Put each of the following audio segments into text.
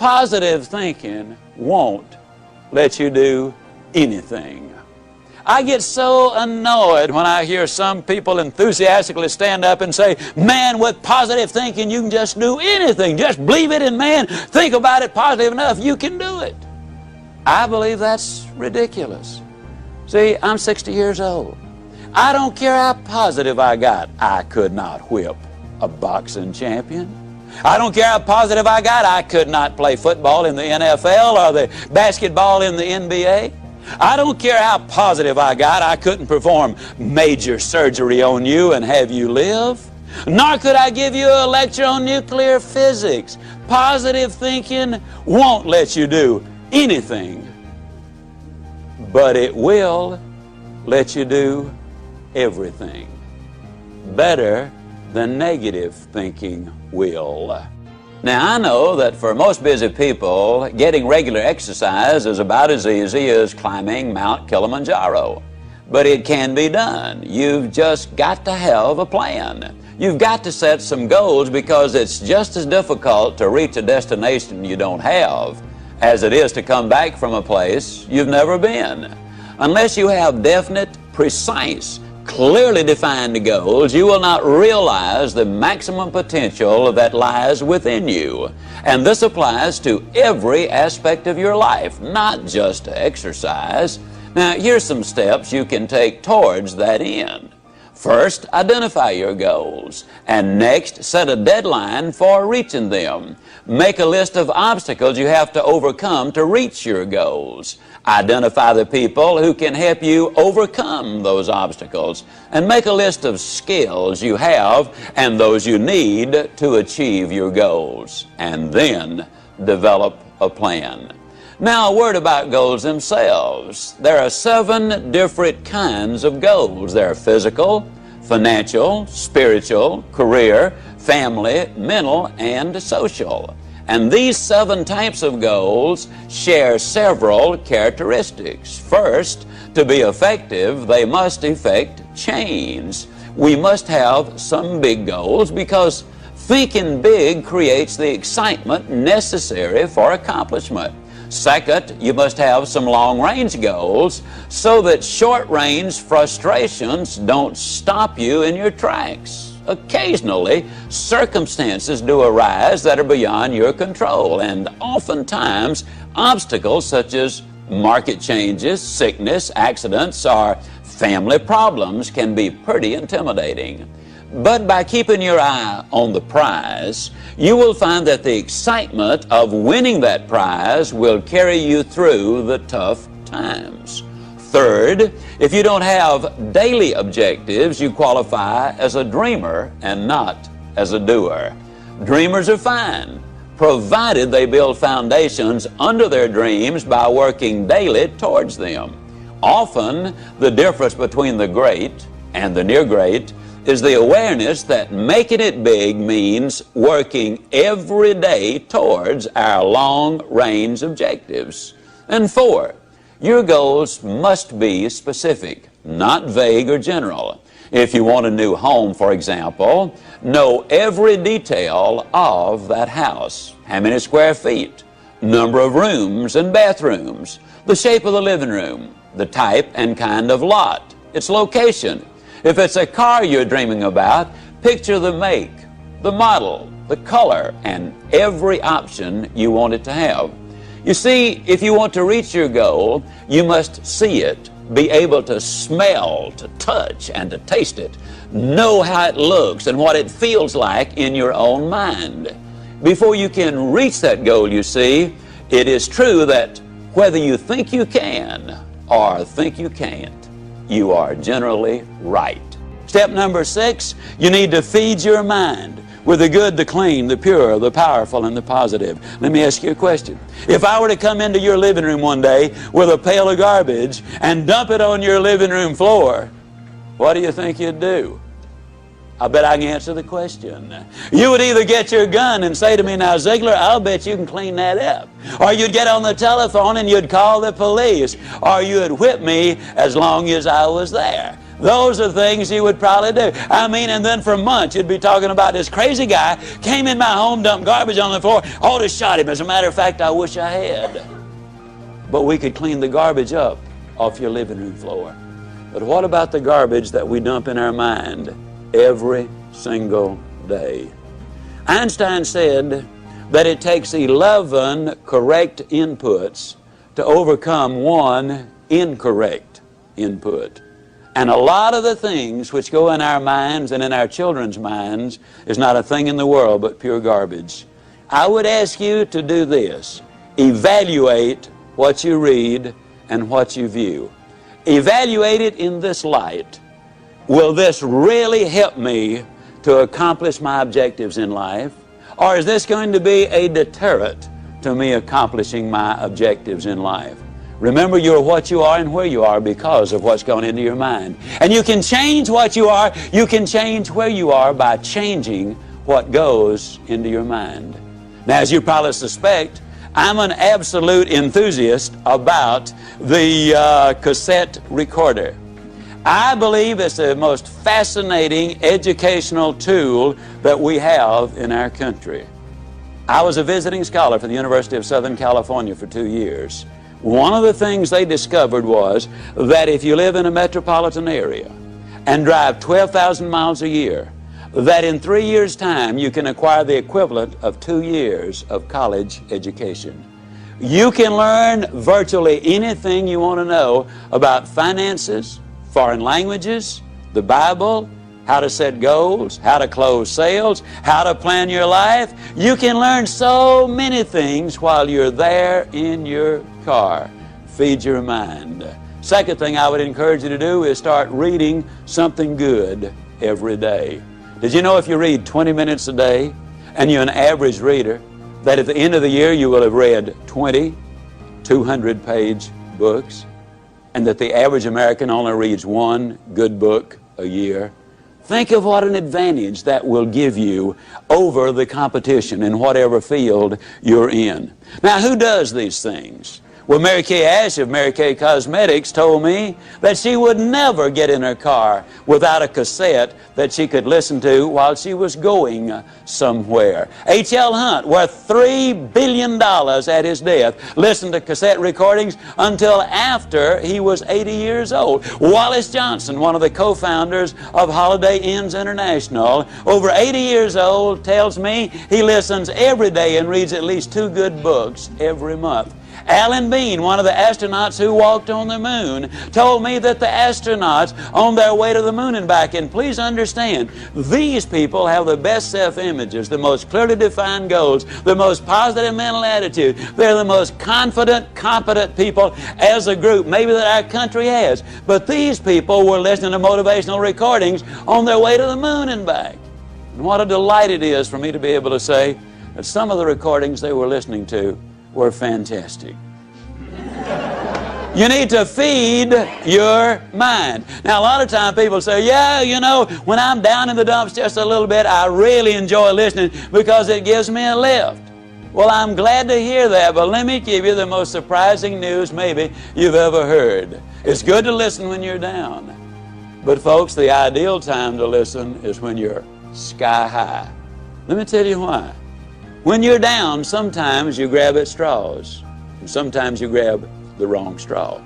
positive thinking won't let you do anything. I get so annoyed when I hear some people enthusiastically stand up and say, man, with positive thinking you can just do anything. Just believe it, and man, think about it positive enough, you can do it. I believe that's ridiculous. See, I'm 60 years old. I don't care how positive I got. I could not whip a boxing champion. I don't care how positive I got. I could not play football in the NFL or the basketball in the NBA. I don't care how positive I got. I couldn't perform major surgery on you and have you live. Nor could I give you a lecture on nuclear physics. Positive thinking won't let you do anything, but it will let you do everything. Better than negative thinking will. Now, I know that for most busy people, getting regular exercise is about as easy as climbing Mount Kilimanjaro. But it can be done. You've just got to have a plan. You've got to set some goals, because it's just as difficult to reach a destination you don't have as it is to come back from a place you've never been. Unless you have definite, precise, clearly defined goals, you will not realize the maximum potential that lies within you. And this applies to every aspect of your life, not just to exercise. Now, here's some steps you can take towards that end. First, identify your goals, and next, set a deadline for reaching them. Make a list of obstacles you have to overcome to reach your goals. Identify the people who can help you overcome those obstacles, and make a list of skills you have and those you need to achieve your goals, and then develop a plan. Now, a word about goals themselves. There are 7 different kinds of goals. There are physical, financial, spiritual, career, family, mental, and social. And these 7 types of goals share several characteristics. First, to be effective, they must effect change. We must have some big goals, because thinking big creates the excitement necessary for accomplishment. Second, you must have some long-range goals so that short-range frustrations don't stop you in your tracks. Occasionally, circumstances do arise that are beyond your control, and oftentimes obstacles such as market changes, sickness, accidents, or family problems can be pretty intimidating. But by keeping your eye on the prize, you will find that the excitement of winning that prize will carry you through the tough times. Third, if you don't have daily objectives, you qualify as a dreamer and not as a doer. Dreamers are fine, provided they build foundations under their dreams by working daily towards them. Often, the difference between the great and the near great is the awareness that making it big means working every day towards our long-range objectives. And 4, your goals must be specific, not vague or general. If you want a new home, for example, know every detail of that house. How many square feet, number of rooms and bathrooms, the shape of the living room, the type and kind of lot, its location. If it's a car you're dreaming about, picture the make, the model, the color, and every option you want it to have. You see, if you want to reach your goal, you must see it, be able to smell, to touch, and to taste it. Know how it looks and what it feels like in your own mind. Before you can reach that goal, you see, it is true that whether you think you can or think you can't, you are generally right. Step number 6, you need to feed your mind with the good, the clean, the pure, the powerful, and the positive. Let me ask you a question. If I were to come into your living room one day with a pail of garbage and dump it on your living room floor, what do you think you'd do? I bet I can answer the question. You would either get your gun and say to me, now Ziglar, I'll bet you can clean that up. Or you'd get on the telephone and you'd call the police. Or you'd whip me as long as I was there. Those are things you would probably do. I mean, and then for months you'd be talking about this crazy guy came in my home, dumped garbage on the floor, ought to shot him. As a matter of fact, I wish I had. But we could clean the garbage up off your living room floor. But what about the garbage that we dump in our mind every single day? Einstein said that it takes 11 correct inputs to overcome one incorrect input. And a lot of the things which go in our minds and in our children's minds is not a thing in the world but pure garbage. I would ask you to do this. Evaluate what you read and what you view. Evaluate it in this light. Will this really help me to accomplish my objectives in life? Or is this going to be a deterrent to me accomplishing my objectives in life? Remember, you're what you are and where you are because of what's gone into your mind. And you can change what you are, you can change where you are by changing what goes into your mind. Now, as you probably suspect, I'm an absolute enthusiast about the cassette recorder. I believe it's the most fascinating educational tool that we have in our country. I was a visiting scholar for the University of Southern California for 2 years. One of the things they discovered was that if you live in a metropolitan area and drive 12,000 miles a year, that in 3 years' time you can acquire the equivalent of 2 years of college education. You can learn virtually anything you want to know about finances, foreign languages, the Bible, how to set goals, how to close sales, how to plan your life. You can learn so many things while you're there in your car. Feed your mind. Second thing I would encourage you to do is start reading something good every day. Did you know if you read 20 minutes a day and you're an average reader, that at the end of the year you will have read 20 200-page books, and that the average American only reads one good book a year? Think of what an advantage that will give you over the competition in whatever field you're in. Now, who does these things? Well, Mary Kay Ash of Mary Kay Cosmetics told me that she would never get in her car without a cassette that she could listen to while she was going somewhere. H.L. Hunt, worth $3 billion at his death, listened to cassette recordings until after he was 80 years old. Wallace Johnson, one of the co-founders of Holiday Inns International, over 80 years old, tells me he listens every day and reads at least 2 good books every month. Alan Bean, one of the astronauts who walked on the moon, told me that the astronauts on their way to the moon and back, and please understand, these people have the best self-images, the most clearly defined goals, the most positive mental attitude. They're the most confident, competent people as a group maybe that our country has. But these people were listening to motivational recordings on their way to the moon and back. And what a delight it is for me to be able to say that some of the recordings they were listening to were fantastic. You need to feed your mind. Now, a lot of times people say, yeah, you know, when I'm down in the dumps just a little bit, I really enjoy listening because it gives me a lift. Well, I'm glad to hear that, but let me give you the most surprising news maybe you've ever heard. It's good to listen when you're down. But folks, the ideal time to listen is when you're sky high. Let me tell you why. When you're down, sometimes you grab at straws, and sometimes you grab the wrong straw.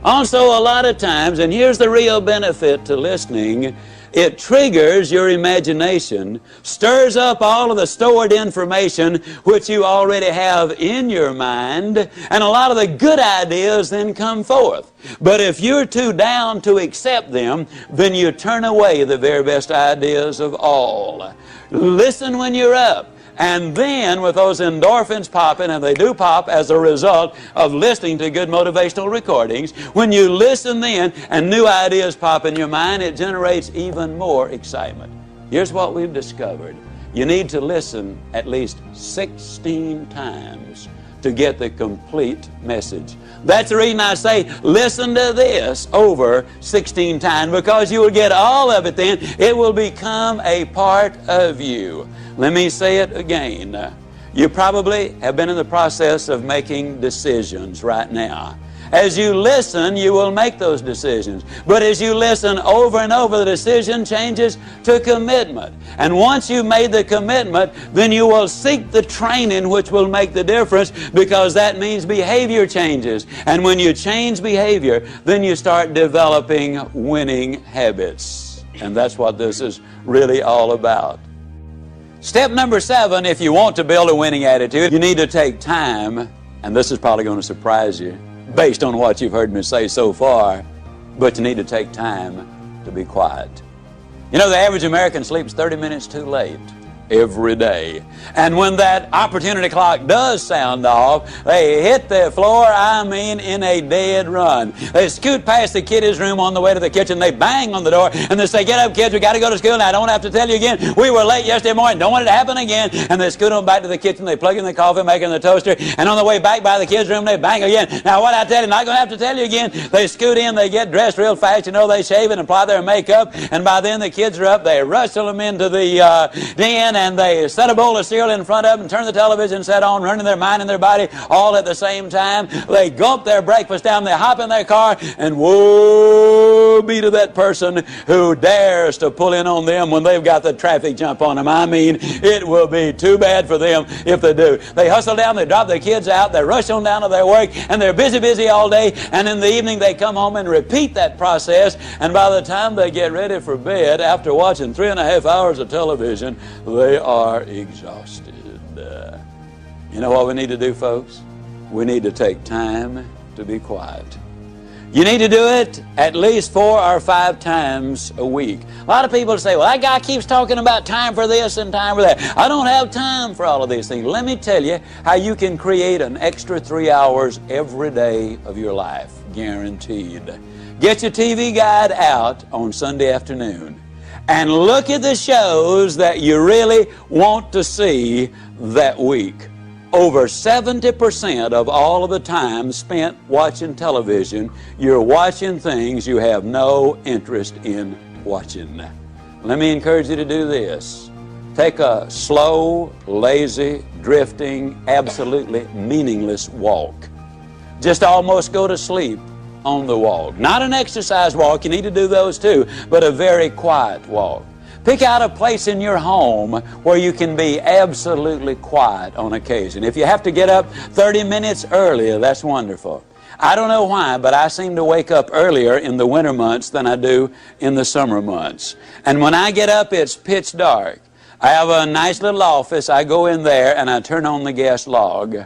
Also, a lot of times, and here's the real benefit to listening, it triggers your imagination, stirs up all of the stored information which you already have in your mind, and a lot of the good ideas then come forth. But if you're too down to accept them, then you turn away the very best ideas of all. Listen when you're up. And then with those endorphins popping, and they do pop as a result of listening to good motivational recordings, when you listen then and new ideas pop in your mind, it generates even more excitement. Here's what we've discovered. You need to listen at least 16 times to get the complete message. That's the reason I say listen to this over 16 times, because you will get all of it then. It will become a part of you. Let me say it again. You probably have been in the process of making decisions right now. As you listen, you will make those decisions. But as you listen over and over, the decision changes to commitment. And once you've made the commitment, then you will seek the training which will make the difference, because that means behavior changes. And when you change behavior, then you start developing winning habits. And that's what this is really all about. Step number 7, if you want to build a winning attitude, you need to take time, and this is probably going to surprise you, based on what you've heard me say so far, but you need to take time to be quiet. You know, the average American sleeps 30 minutes too late every day. And when that opportunity clock does sound off, they hit the floor, in a dead run. They scoot past the kiddies' room on the way to the kitchen, they bang on the door, and they say, "Get up, kids, we got to go to school. Now, I don't have to tell you again, we were late yesterday morning, don't want it to happen again." And they scoot on back to the kitchen, they plug in the coffee maker in the toaster, and on the way back by the kids' room, they bang again. "Now, what I tell you, not going to have to tell you again." They scoot in, they get dressed real fast, they shave and apply their makeup, and by then the kids are up, they rustle them into the den, and they set a bowl of cereal in front of them, turn the television set on, running their mind and their body all at the same time. They gulp their breakfast down, they hop in their car, and woe be to that person who dares to pull in on them when they've got the traffic jump on them. It will be too bad for them if they do. They hustle down, they drop their kids out, they rush on down to their work, and they're busy all day, and in the evening they come home and repeat that process, and by the time they get ready for bed, after watching 3.5 hours of television, they are exhausted. You know what we need to do, folks? We need to take time to be quiet. You need to do it at least 4 or 5 times a week. A lot of people say, "Well, that guy keeps talking about time for this and time for that. I don't have time for all of these things." Let me tell you how you can create an extra 3 hours every day of your life, guaranteed. Get your TV guide out on Sunday afternoon and look at the shows that you really want to see that week. Over 70% of all of the time spent watching television, you're watching things you have no interest in watching. Let me encourage you to do this. Take a slow, lazy, drifting, absolutely meaningless walk. Just almost go to sleep on the walk. Not an exercise walk, you need to do those too, but a very quiet walk. Pick out a place in your home where you can be absolutely quiet on occasion. If you have to get up 30 minutes earlier, that's wonderful. I don't know why, but I seem to wake up earlier in the winter months than I do in the summer months. And when I get up, it's pitch dark. I have a nice little office. I go in there and I turn on the gas log.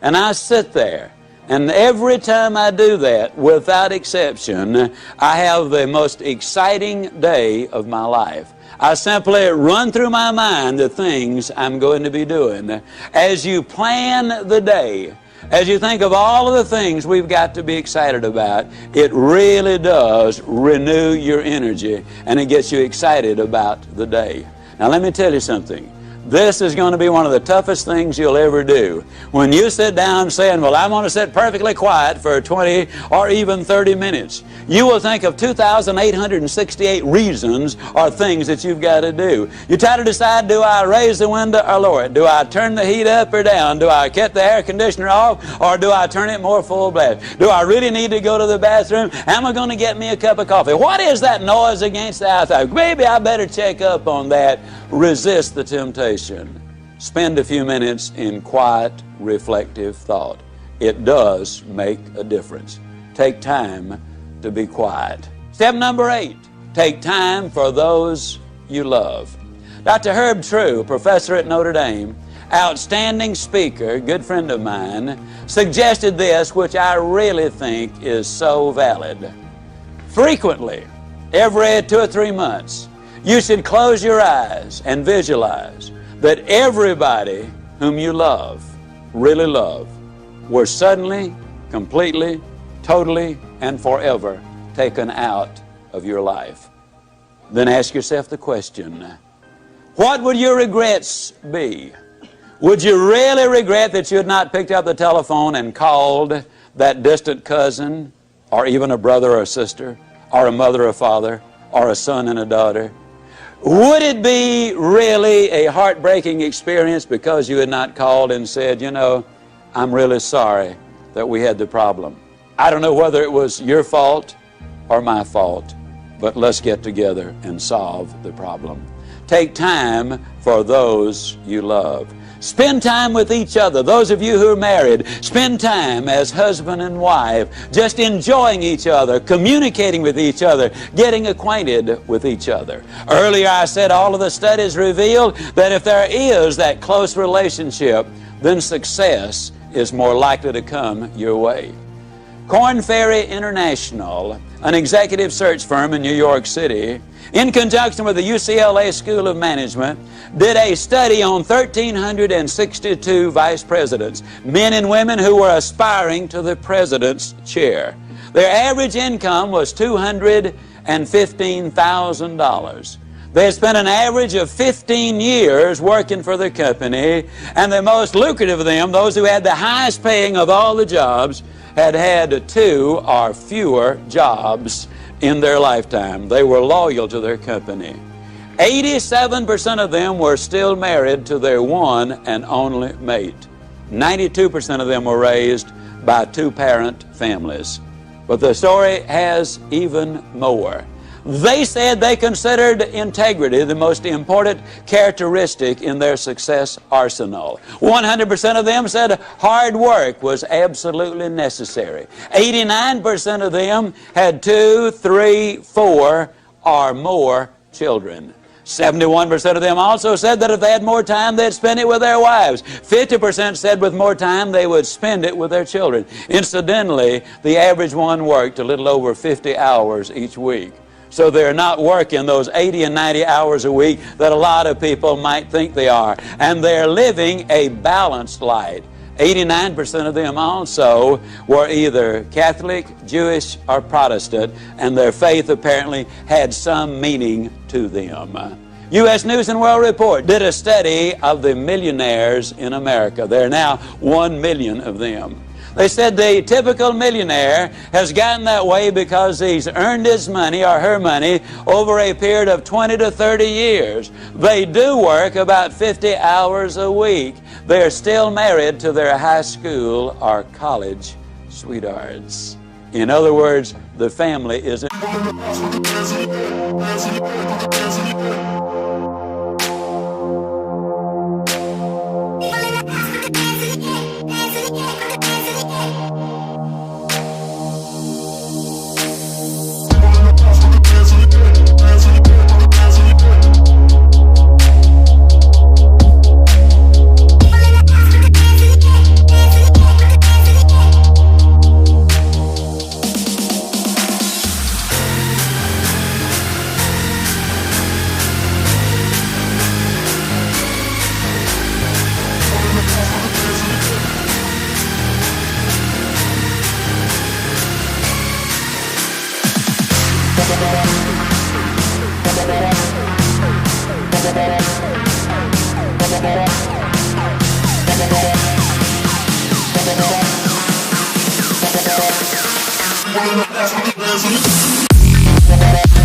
And I sit there. And every time I do that, without exception, I have the most exciting day of my life. I simply run through my mind the things I'm going to be doing. As you plan the day, as you think of all of the things we've got to be excited about, it really does renew your energy, and it gets you excited about the day. Now let me tell you something. This is going to be one of the toughest things you'll ever do. When you sit down saying, "Well, I'm going to sit perfectly quiet for 20 or even 30 minutes, you will think of 2,868 reasons or things that you've got to do. You try to decide, do I raise the window or lower it? Do I turn the heat up or down? Do I cut the air conditioner off or do I turn it more full blast? Do I really need to go to the bathroom? Am I going to get me a cup of coffee? What is that noise against the outside? Maybe I better check up on that." Resist the temptation. Spend a few minutes in quiet, reflective thought. It does make a difference. Take time to be quiet. Step number 8, take time for those you love. Dr. Herb True, professor at Notre Dame, outstanding speaker, good friend of mine, suggested this, which I really think is so valid. Frequently, every 2 or 3 months, you should close your eyes and visualize that everybody whom you love, really love, were suddenly, completely, totally, and forever taken out of your life. Then ask yourself the question, what would your regrets be? Would you really regret that you had not picked up the telephone and called that distant cousin, or even a brother or a sister, or a mother or father, or a son and a daughter? Would it be really a heartbreaking experience because you had not called and said, "You know, I'm really sorry that we had the problem. I don't know whether it was your fault or my fault, but let's get together and solve the problem. Take time for those you love. Spend time with each other. Those of you who are married, spend time as husband and wife, just enjoying each other, communicating with each other, getting acquainted with each other. Earlier I said all of the studies reveal that if there is that close relationship, then success is more likely to come your way. Korn Ferry International, an executive search firm in New York City, in conjunction with the UCLA School of Management, did a study on 1,362 vice presidents, men and women who were aspiring to the president's chair. Their average income was $215,000. They had spent an average of 15 years working for the company, and the most lucrative of them, those who had the highest paying of all the jobs, had had 2 or fewer jobs in their lifetime. They were loyal to their company. 87% of them were still married to their one and only mate. 92% of them were raised by 2-parent families. But the story has even more. They said they considered integrity the most important characteristic in their success arsenal. 100% of them said hard work was absolutely necessary. 89% of them had 2, 3, 4, or more children. 71% of them also said that if they had more time, they'd spend it with their wives. 50% said with more time, they would spend it with their children. Incidentally, the average one worked a little over 50 hours each week. So they're not working those 80 and 90 hours a week that a lot of people might think they are. And they're living a balanced life. 89% of them also were either Catholic, Jewish, or Protestant, and their faith apparently had some meaning to them. U.S. News and World Report did a study of the millionaires in America. There are now 1 million of them. They said the typical millionaire has gotten that way because he's earned his money or her money over a period of 20 to 30 years. They do work about 50 hours a week. They're still married to their high school or college sweethearts. In other words, the family isn't... We'll be right back.